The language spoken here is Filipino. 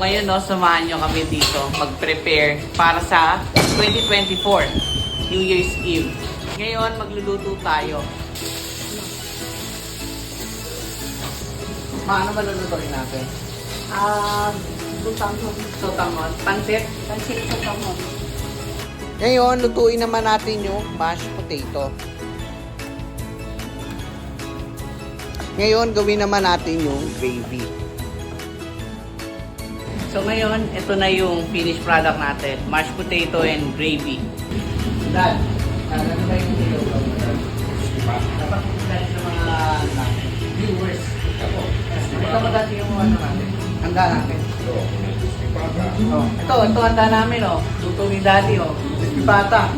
Ngayon, no, samahan nyo kami dito mag-prepare para sa 2024 New Year's Eve. Ngayon, magluluto tayo. Paano ba lulutuin natin? Tutangon. Sotangon, pansit. Pansit tutangon. Ngayon, lutuin naman natin yung mashed potato. Ngayon, gawin naman natin yung gravy. So ngayon, ito na yung finished product natin. Mashed potato and gravy. Dad, ano ba yung nilugaw mo? Dapat dahil sa mga viewers. Ito ba dati yung ano natin? Handa natin. Ito handa namin, oh. Luto ni Daddy, oh. Pipata.